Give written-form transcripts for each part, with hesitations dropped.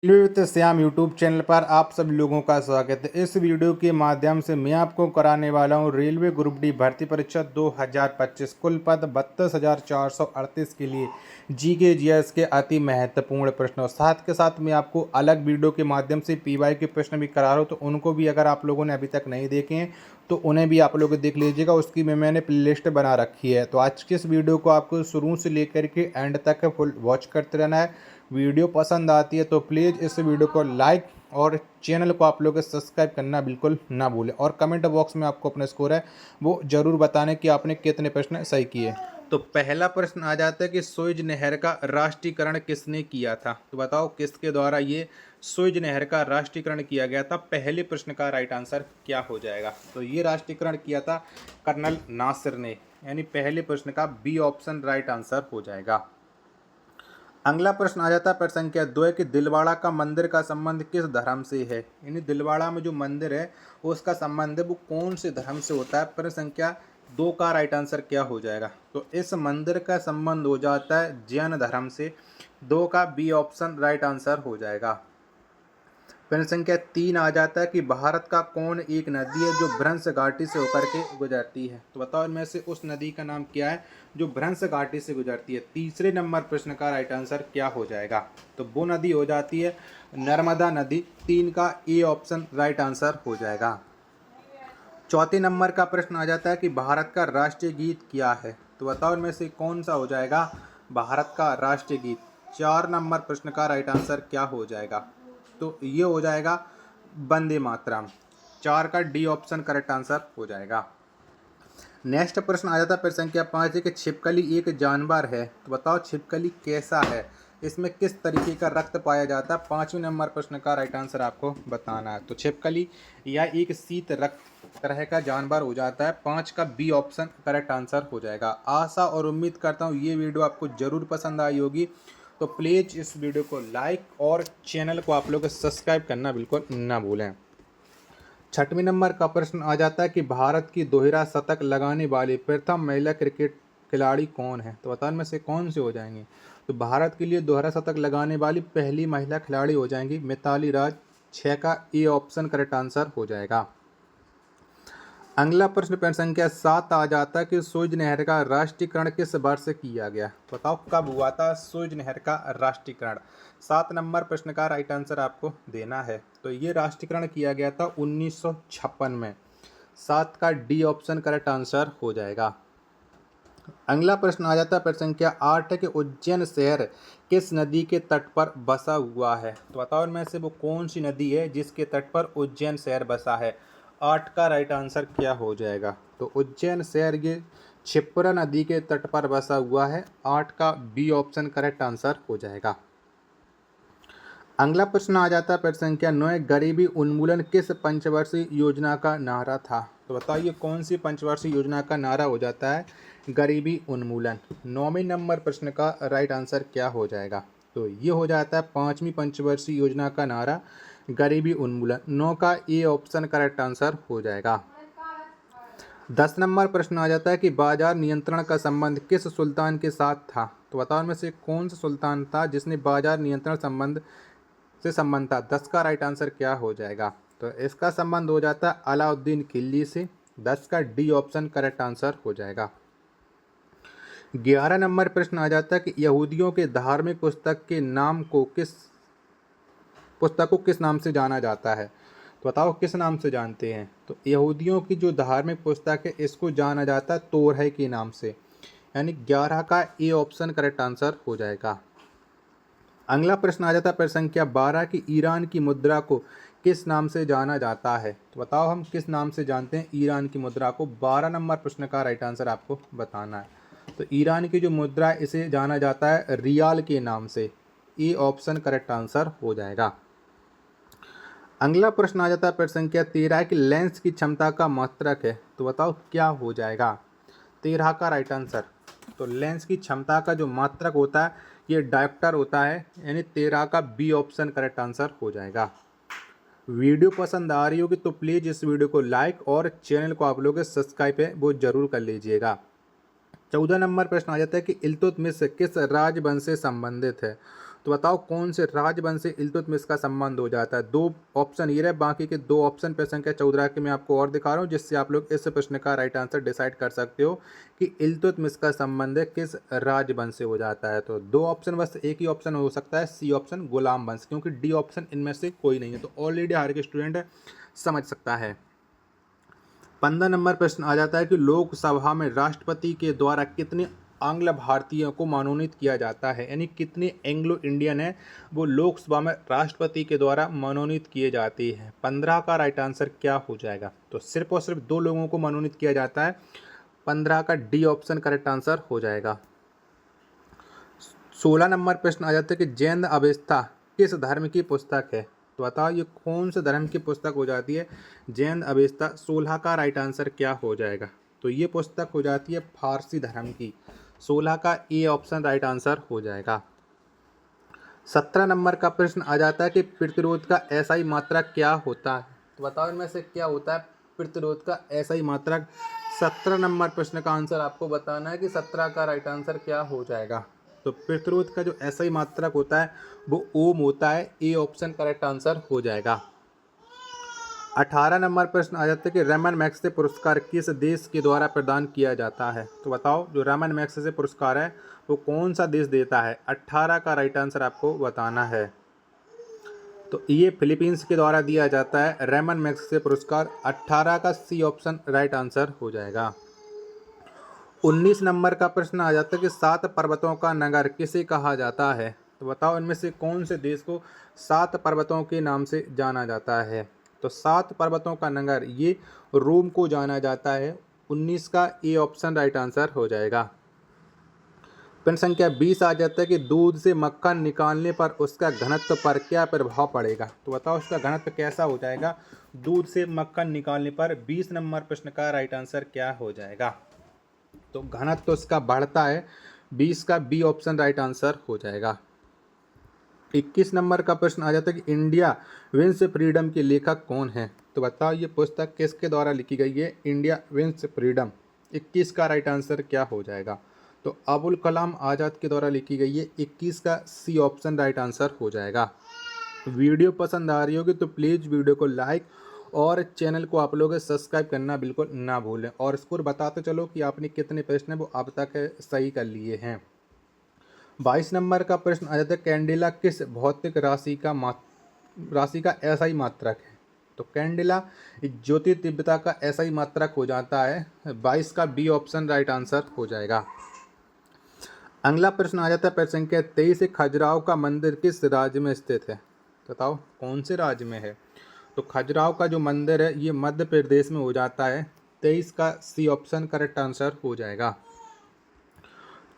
Hello वित्त Shyam YouTube channel पर आप सब लोगों का स्वागत है। इस वीडियो के माध्यम से मैं आपको कराने वाला हूं रेलवे ग्रुप डी भर्ती परीक्षा 2025 कुल पद 32,438 के लिए जीके जीएस के अति महत्वपूर्ण प्रश्न और साथ के साथ मैं आपको अलग वीडियो के माध्यम से पीवाई के प्रश्न भी करा रहा हूँ, तो उनको भी अगर आप लोगों ने अभी तक नहीं देखे हैं तो उन्हें भी आप लोग देख लीजिएगा। उसकी मैंने प्लेलिस्ट बना रखी है। तो आज की इस वीडियो को आपको शुरू से लेकर के एंड तक फुल वॉच करते रहना है। वीडियो पसंद आती है तो प्लीज़ इस वीडियो को लाइक और चैनल को आप लोग सब्सक्राइब करना बिल्कुल ना भूलें और कमेंट बॉक्स में आपको अपना स्कोर है वो ज़रूर बताने कि आपने कितने प्रश्न सही किए। तो पहला प्रश्न आ जाता है कि सुएज नहर का राष्ट्रीयकरण किसने किया था। तो बताओ किसके द्वारा ये सुएज नहर का राष्ट्रीयकरण किया गया था। पहले प्रश्न का राइट आंसर क्या हो जाएगा। तो ये राष्ट्रीयकरण किया था कर्नल नासिर ने, यानी पहले प्रश्न का बी ऑप्शन राइट आंसर हो जाएगा। अगला प्रश्न आ जाता है प्रश्न संख्या 2 कि दिलवाड़ा का मंदिर का संबंध किस धर्म से है। यानी दिलवाड़ा में जो मंदिर है उसका संबंध है वो कौन से धर्म से होता है। प्रश्न संख्या 2 का राइट आंसर क्या हो जाएगा। तो इस मंदिर का संबंध हो जाता है जैन धर्म से। 2 का बी ऑप्शन राइट आंसर हो जाएगा। प्रश्न संख्या 3 आ जाता है कि भारत का कौन एक नदी है जो भ्रंश घाटी से होकर के गुजरती है। तो बताओ इनमें से उस नदी का नाम क्या है जो भ्रंश घाटी से गुजरती है। तीसरे नंबर प्रश्न का राइट आंसर क्या हो जाएगा। तो वो नदी हो जाती है नर्मदा नदी। 3 का ए ऑप्शन राइट आंसर हो जाएगा। चौथे नंबर का प्रश्न आ जाता है कि भारत का राष्ट्रीय गीत क्या है। तो बताओ इनमें से कौन सा हो जाएगा भारत का राष्ट्रीय गीत। 4 नंबर प्रश्न का राइट आंसर क्या हो जाएगा। तो ये हो जाएगा वंदे मातरम। 4 का डी ऑप्शन करेक्ट आंसर हो जाएगा। नेक्स्ट प्रश्न आ जाता है प्रश्न संख्या 5 कि छिपकली एक जानवर है। तो बताओ छिपकली कैसा है, इसमें किस तरीके का रक्त पाया जाता है। 5वें नंबर प्रश्न का राइट आंसर आपको बताना है। तो छिपकली यह एक शीत रक्त तरह का जानवर हो जाता है। 5 का बी ऑप्शन करेक्ट आंसर हो जाएगा। आशा और उम्मीद करता हूँ ये वीडियो आपको ज़रूर पसंद आई होगी। तो प्लीज़ इस वीडियो को लाइक और चैनल को आप लोग सब्सक्राइब करना बिल्कुल ना भूलें। 6वें नंबर का प्रश्न आ जाता है कि भारत की दोहरा शतक लगाने वाली प्रथम महिला क्रिकेट खिलाड़ी कौन है। तो बताओ में से कौन से हो जाएंगे। तो भारत के लिए दोहरा शतक लगाने वाली पहली महिला खिलाड़ी हो जाएंगी मिताली राज। 6 का ए ऑप्शन करेक्ट आंसर हो जाएगा। अगला प्रश्न संख्या 7 आ जाता है कि सुएज नहर का राष्ट्रीयकरण किस वर्ष किया गया। बताओ कब हुआ था सुएज नहर का राष्ट्रीयकरण। 7 नंबर प्रश्न का राइट आंसर आपको देना है। तो ये राष्ट्रीयकरण किया गया था 1956 में। 7 का डी ऑप्शन करेक्ट आंसर हो जाएगा। अगला प्रश्न आ जाता है प्रश्न संख्या 8 कि उज्जैन शहर किस नदी के तट पर बसा हुआ है। तो बताओ इनमें से वो कौन सी नदी है जिसके तट पर उज्जैन शहर बसा है। 8 का राइट आंसर क्या हो जाएगा। तो उज्जैन शहर ये क्षिप्रा नदी के तट पर बसा हुआ है। 8 का बी ऑप्शन करेक्ट आंसर हो जाएगा। अगला प्रश्न आ जाता है प्रश्न संख्या 9 गरीबी उन्मूलन किस पंचवर्षीय योजना का नारा था। तो बताइए कौन सी पंचवर्षीय योजना का नारा हो जाता है गरीबी उन्मूलन। 9वें नंबर प्रश्न का राइट आंसर क्या हो जाएगा। तो ये हो जाता है 5वीं पंचवर्षीय योजना का नारा गरीबी उन्मूलन। 9 का ए ऑप्शन करेक्ट आंसर हो जाएगा। 10 नंबर प्रश्न आ जाता है कि बाजार नियंत्रण का संबंध किस सुल्तान के साथ था। तो बताओ में से कौन सा सुल्तान था जिसने बाजार नियंत्रण से संबंध था। 10 का राइट आंसर क्या हो जाएगा। तो इसका संबंध हो जाता है अलाउद्दीन खिलजी से। 10 का डी ऑप्शन करेक्ट आंसर हो जाएगा। 11 नंबर प्रश्न आ जाता है कि यहूदियों के धार्मिक पुस्तक को किस नाम से जाना जाता है। तो बताओ किस नाम से जानते हैं। तो यहूदियों की जो धार्मिक पुस्तक है इसको जाना जाता है तोरह के नाम से। यानी 11 का ए ऑप्शन करेक्ट आंसर हो जाएगा। अगला प्रश्न आ जाता है प्रश्न संख्या 12 कि ईरान की मुद्रा को किस नाम से जाना जाता है। तो बताओ हम किस नाम से जानते हैं ईरान की मुद्रा को। 12 नंबर प्रश्न का राइट आंसर आपको बताना है। तो ईरान की जो मुद्रा है इसे जाना जाता है रियाल के नाम से। ए ऑप्शन करेक्ट आंसर हो जाएगा। अगला प्रश्न आ जाता है प्रश्न संख्या 13 कि लेंस की क्षमता का मात्रक है। तो बताओ क्या हो जाएगा। 13 का राइट आंसर। तो लेंस की क्षमता का जो मात्रक होता है ये डायोप्टर होता है। यानी 13 का बी ऑप्शन करेक्ट आंसर हो जाएगा। वीडियो पसंद आ रही होगी तो प्लीज़ इस वीडियो को लाइक और चैनल को आप लोग सब्सक्राइब है वो जरूर कर लीजिएगा। 14 नंबर प्रश्न आ जाता है कि इल्तुतमिश किस राजवंश से संबंधित है। तो बताओ कौन से राजवंश से इल्तुतमिश का संबंध हो जाता है। 2 ऑप्शन ये रहे, बाकी के 2 ऑप्शन पे संख्या 14 के मैं आपको और दिखा रहा हूँ, जिससे आप लोग इस प्रश्न का राइट आंसर डिसाइड कर सकते हो कि इल्तुतमिश का संबंध किस राजवंश से हो जाता है। तो 2 ऑप्शन, बस एक ही ऑप्शन हो सकता है, सी ऑप्शन गुलाम वंश, क्योंकि डी ऑप्शन इनमें से कोई नहीं है। तो ऑलरेडी हर एक स्टूडेंट समझ सकता है। 15 नंबर प्रश्न आ जाता है कि लोकसभा में राष्ट्रपति के द्वारा कितने आंग्ल भारतीयों को मनोनीत किया जाता है, यानी कितने एंग्लो इंडियन है वो लोकसभा में राष्ट्रपति के द्वारा मनोनीत किए जाते हैं। 15 का राइट आंसर क्या हो जाएगा। तो सिर्फ और सिर्फ 2 लोगों को मनोनीत किया जाता है। 15 का डी ऑप्शन करेक्ट आंसर हो जाएगा। 16 नंबर प्रश्न आ जाता है कि जैन अवेस्ता किस धर्म की पुस्तक है। तो बताओ ये कौन से धर्म की पुस्तक हो जाती है जैन अवेस्ता। 16 का राइट आंसर क्या हो जाएगा। तो ये पुस्तक हो जाती है फारसी धर्म की। 16 का ए ऑप्शन राइट आंसर हो जाएगा। 17 नंबर का प्रश्न आ जाता है कि प्रतिरोध का एसआई मात्रक क्या होता है। तो बताओ इनमें से क्या होता है प्रतिरोध का एसआई मात्रक। 17 नंबर प्रश्न का आंसर आपको बताना है कि 17 का राइट आंसर क्या हो जाएगा। तो प्रतिरोध का जो एसआई मात्रक होता है वो ओम होता है। ए ऑप्शन करेक्ट आंसर हो जाएगा। 18 नंबर प्रश्न आ जाता है कि रमन मैग्सेसे पुरस्कार किस देश के द्वारा प्रदान किया जाता है। तो बताओ जो रमन मैग्सेसे पुरस्कार है वो कौन सा देश देता है। 18 का राइट आंसर आपको बताना है। तो ये फिलीपींस के द्वारा दिया जाता है रमन मैग्सेसे पुरस्कार। 18 का सी ऑप्शन राइट आंसर हो जाएगा। 19 नंबर का प्रश्न आ जाता है कि 7 पर्वतों का नगर किसे कहा जाता है। तो बताओ इनमें से कौन से देश को 7 पर्वतों के नाम से जाना जाता है। तो 7 पर्वतों का नगर ये रोम को जाना जाता है। 19 का ए ऑप्शन राइट आंसर हो जाएगा। प्रश्न संख्या 20 आ जाता है कि दूध से मक्खन निकालने पर उसका घनत्व पर क्या प्रभाव पड़ेगा। तो बताओ उसका घनत्व कैसा हो जाएगा दूध से मक्खन निकालने पर। 20 नंबर प्रश्न का राइट आंसर क्या हो जाएगा। तो घनत्व तो इसका बढ़ता है। 20 का बी ऑप्शन राइट आंसर हो जाएगा। 21 नंबर का प्रश्न आ जाता है कि इंडिया विंस फ्रीडम के लेखक कौन है। तो बताओ ये पुस्तक किसके द्वारा लिखी गई है इंडिया विंस फ्रीडम। 21 का राइट आंसर क्या हो जाएगा। तो अबुल कलाम आज़ाद के द्वारा लिखी गई है। 21 का सी ऑप्शन राइट आंसर हो जाएगा। वीडियो पसंद आ रही होगी तो प्लीज़ वीडियो को लाइक और चैनल को आप लोग सब्सक्राइब करना बिल्कुल ना भूलें। और स्कोर बताते चलो कि आपने कितने प्रश्न वो अब तक सही कर लिए हैं। 22 नंबर का प्रश्न आ जाता है कैंडिला किस भौतिक राशि का एसआई मात्रक है। तो कैंडिला ज्योति तीव्रता का एसआई मात्रक हो जाता है। 22 का बी ऑप्शन राइट आंसर हो जाएगा। अगला प्रश्न आ जाता है प्रश्न संख्या 23 खजुराहो का मंदिर किस राज्य में स्थित है। बताओ कौन से राज्य में है। तो खजुराहो का जो मंदिर है ये मध्य प्रदेश में हो जाता है। 23 का सी ऑप्शन करेक्ट आंसर हो जाएगा।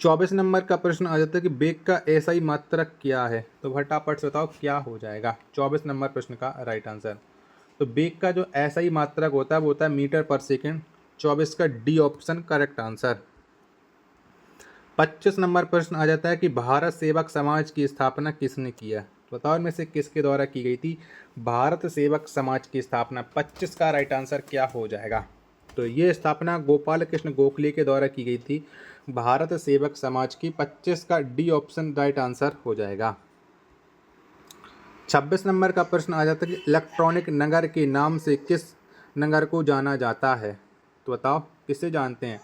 24 नंबर का प्रश्न आ जाता है कि वेग का एसआई मात्रक क्या है। तो फटाफट से बताओ क्या हो जाएगा 24 नंबर प्रश्न का राइट आंसर। तो वेग का जो एसआई मात्रक होता है वो होता है मीटर पर सेकेंड। 24 का D option correct answer. 25 number प्रश्न आ जाता है कि भारत सेवक समाज की स्थापना किसने किया। तो बताओ इनमें से किसके द्वारा की गई थी भारत सेवक समाज की स्थापना। 25 का राइट आंसर क्या हो जाएगा। तो ये स्थापना गोपाल कृष्ण गोखले के द्वारा की गई थी भारत सेवक समाज की। 25 का डी ऑप्शन राइट आंसर हो जाएगा। 26 नंबर का प्रश्न आ जाता है कि इलेक्ट्रॉनिक नगर के नाम से किस नगर को जाना जाता है। तो बताओ किसे जानते हैं।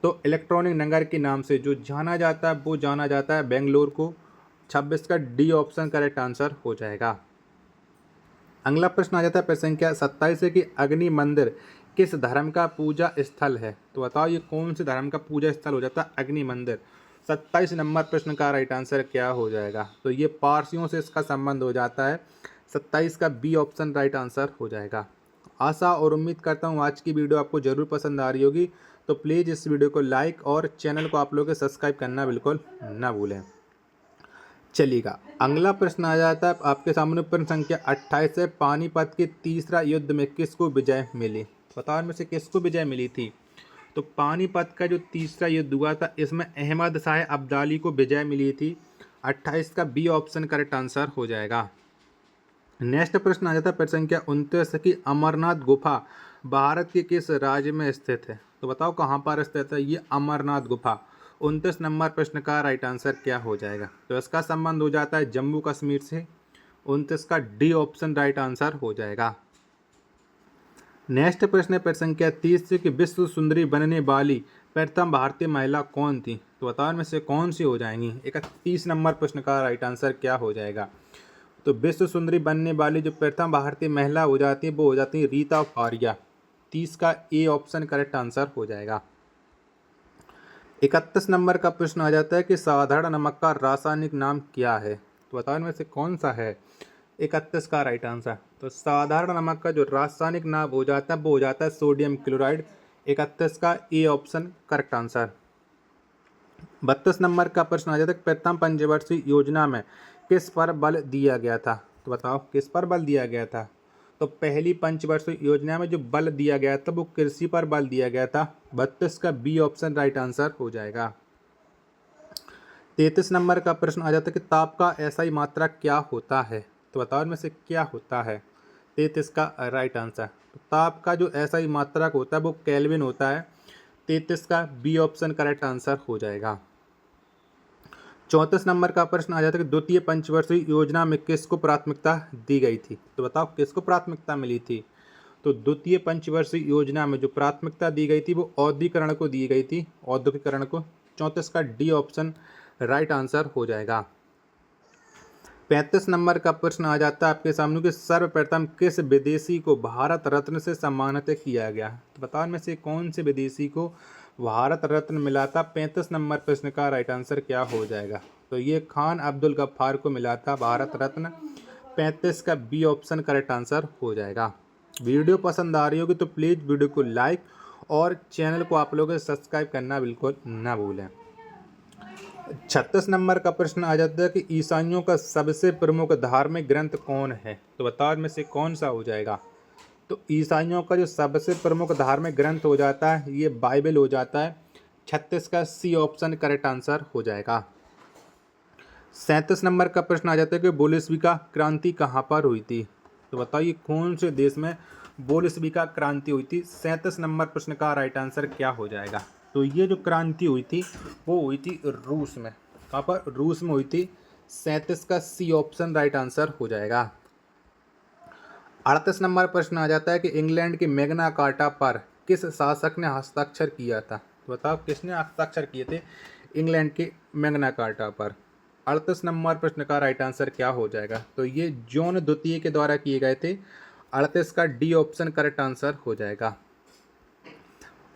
तो इलेक्ट्रॉनिक नगर के नाम से जो जाना जाता है वो जाना जाता है बेंगलोर को। 26 का डी ऑप्शन करेक्ट आंसर हो जाएगा। अगला प्रश्न आ जाता है प्रश्न संख्या 27 है कि अग्नि मंदिर किस धर्म का पूजा स्थल है। तो बताओ ये कौन से धर्म का पूजा स्थल हो जाता है अग्नि मंदिर। 27 नंबर प्रश्न का राइट आंसर क्या हो जाएगा। तो ये पारसियों से इसका संबंध हो जाता है। 27 का बी ऑप्शन राइट आंसर हो जाएगा। आशा और उम्मीद करता हूँ आज की वीडियो आपको ज़रूर पसंद आ रही होगी। तो प्लीज़ इस वीडियो को लाइक और चैनल को आप लोग सब्सक्राइब करना बिल्कुल ना भूलें। चलिएगा अगला प्रश्न आ जाता है आपके सामने प्रश्न संख्या 28 है पानीपत के तीसरा युद्ध में किसको विजय मिली। बताओ इनमें से किसको विजय मिली थी। तो पानीपत का जो तीसरा युद्ध हुआ था इसमें अहमद शाह अब्दाली को विजय मिली थी। 28 का बी ऑप्शन करेक्ट आंसर हो जाएगा। नेक्स्ट प्रश्न आ जाता है प्रश्न संख्या 29 की अमरनाथ गुफा भारत के किस राज्य में स्थित है। तो बताओ कहाँ पर स्थित है ये अमरनाथ गुफा। 29 नंबर प्रश्न का राइट आंसर क्या हो जाएगा? तो इसका संबंध हो जाता है जम्मू कश्मीर से। 29 का डी ऑप्शन राइट आंसर हो जाएगा। नेक्स्ट प्रश्न है प्रश्न संख्या 30 कि विश्व सुंदरी बनने वाली प्रथम भारतीय महिला कौन थी? तो बताओ इनमें से कौन सी हो जाएंगी? 31 नंबर प्रश्न का राइट आंसर क्या हो जाएगा? तो विश्व सुंदरी बनने वाली जो प्रथम भारतीय महिला हो जाती है वो हो जाती है रीता फारिया। 30 का ए ऑप्शन करेक्ट आंसर हो जाएगा। 31 नंबर का प्रश्न आ जाता है कि साधारण नमक का रासायनिक नाम क्या है? तो बताओ इनमें से कौन सा है 31 का राइट आंसर? तो साधारण नमक का जो रासायनिक नाम हो जाता है वो हो जाता है सोडियम क्लोराइड। 31 का A option correct answer. 32 number का प्रश्न आ जाता है प्रथम पंचवर्षीय योजना में किस पर बल दिया गया था? तो बताओ किस पर बल दिया गया था? तो पहली पंचवर्षीय योजना में जो बल दिया गया था वो कृषि पर बल दिया गया था। 32 का बी ऑप्शन राइट आंसर हो जाएगा। 33 नंबर का प्रश्न आ जाता है कि ताप का एसआई मात्रा क्या होता है? तो बताओ इनमें से क्या होता है? 33 का राइट आंसर। तो ताप का जो एसआई मात्रक होता है वो केल्विन होता है। 33 का बी ऑप्शन करेक्ट आंसर हो जाएगा। 34 नंबर का प्रश्न आ जाता है कि द्वितीय पंचवर्षीय योजना में किसको प्राथमिकता दी गई थी? तो बताओ किसको प्राथमिकता मिली थी? तो द्वितीय पंचवर्षीय योजना में जो प्राथमिकता दी गई थी वो औद्योगिकरण को दी गई थी, औद्योगिकरण को। 34 का डी ऑप्शन राइट आंसर हो जाएगा। 35 नंबर का प्रश्न आ जाता है आपके सामने कि सर्वप्रथम किस विदेशी को भारत रत्न से सम्मानित किया गया? तो बताओ इनमें से कौन से विदेशी को भारत रत्न मिला था? 35 नंबर प्रश्न का राइट आंसर क्या हो जाएगा? तो ये खान अब्दुल गफ्फार को मिला था भारत रत्न। 35 का बी ऑप्शन करेक्ट आंसर हो जाएगा। वीडियो पसंद आ रही होगी तो प्लीज़ वीडियो को लाइक और चैनल को आप लोग सब्सक्राइब करना बिल्कुल ना भूलें। 36 नंबर का प्रश्न आ जाता है कि ईसाइयों का सबसे प्रमुख धार्मिक ग्रंथ कौन है? तो बताओ इनमें से कौन सा हो जाएगा? तो ईसाइयों का जो सबसे प्रमुख धार्मिक ग्रंथ हो जाता है ये बाइबल हो जाता है। 36 का सी ऑप्शन करेक्ट आंसर हो जाएगा। 37 नंबर का प्रश्न आ जाता है कि बोल्शेविक क्रांति कहाँ पर हुई थी? तो बताइए कौन से देश में बोल्शेविक क्रांति हुई थी? 37 नंबर प्रश्न का राइट आंसर क्या हो जाएगा? तो ये जो क्रांति हुई थी वो हुई थी रूस में। कहाँ पर? रूस में हुई थी। 37 का सी ऑप्शन राइट आंसर हो जाएगा। 38 नंबर प्रश्न आ जाता है कि इंग्लैंड के मैग्ना कार्टा पर किस शासक ने हस्ताक्षर किया था? तो बताओ किसने हस्ताक्षर किए थे इंग्लैंड के मैग्ना कार्टा पर? 38 नंबर प्रश्न का राइट आंसर क्या हो जाएगा? तो ये जॉन द्वितीय के द्वारा किए गए थे। 38 का डी ऑप्शन करेक्ट आंसर हो जाएगा।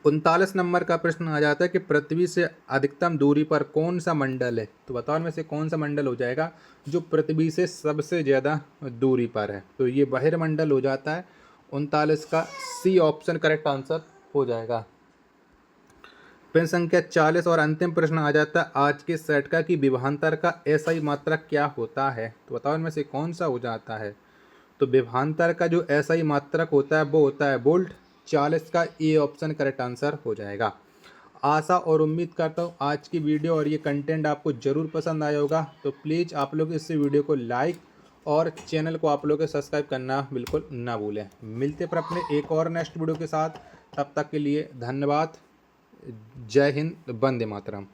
39 नंबर का प्रश्न आ जाता है कि पृथ्वी से अधिकतम दूरी पर कौन सा मंडल है? तो बताओ इनमें से कौन सा मंडल हो जाएगा जो पृथ्वी से सबसे ज़्यादा दूरी पर है? तो ये बहिर्मंडल हो जाता है। 39 का सी ऑप्शन करेक्ट आंसर हो जाएगा। प्रश्न संख्या 40 और अंतिम प्रश्न आ जाता है आज के सेट का कि विभवांतर का एसआई मात्रक क्या होता है? तो बताओ इनमें से कौन सा हो जाता है? तो विभवांतर का जो एसआई मात्रक होता है वो होता है वोल्ट। 40 का ए ऑप्शन करेक्ट आंसर हो जाएगा। आशा और उम्मीद करता हूँ आज की वीडियो और ये कंटेंट आपको ज़रूर पसंद आया होगा। तो प्लीज़ आप लोग इस वीडियो को लाइक और चैनल को आप लोग सब्सक्राइब करना बिल्कुल ना भूलें। मिलते पर अपने एक और नेक्स्ट वीडियो के साथ। तब तक के लिए धन्यवाद। जय हिंद, वंदे मातरम।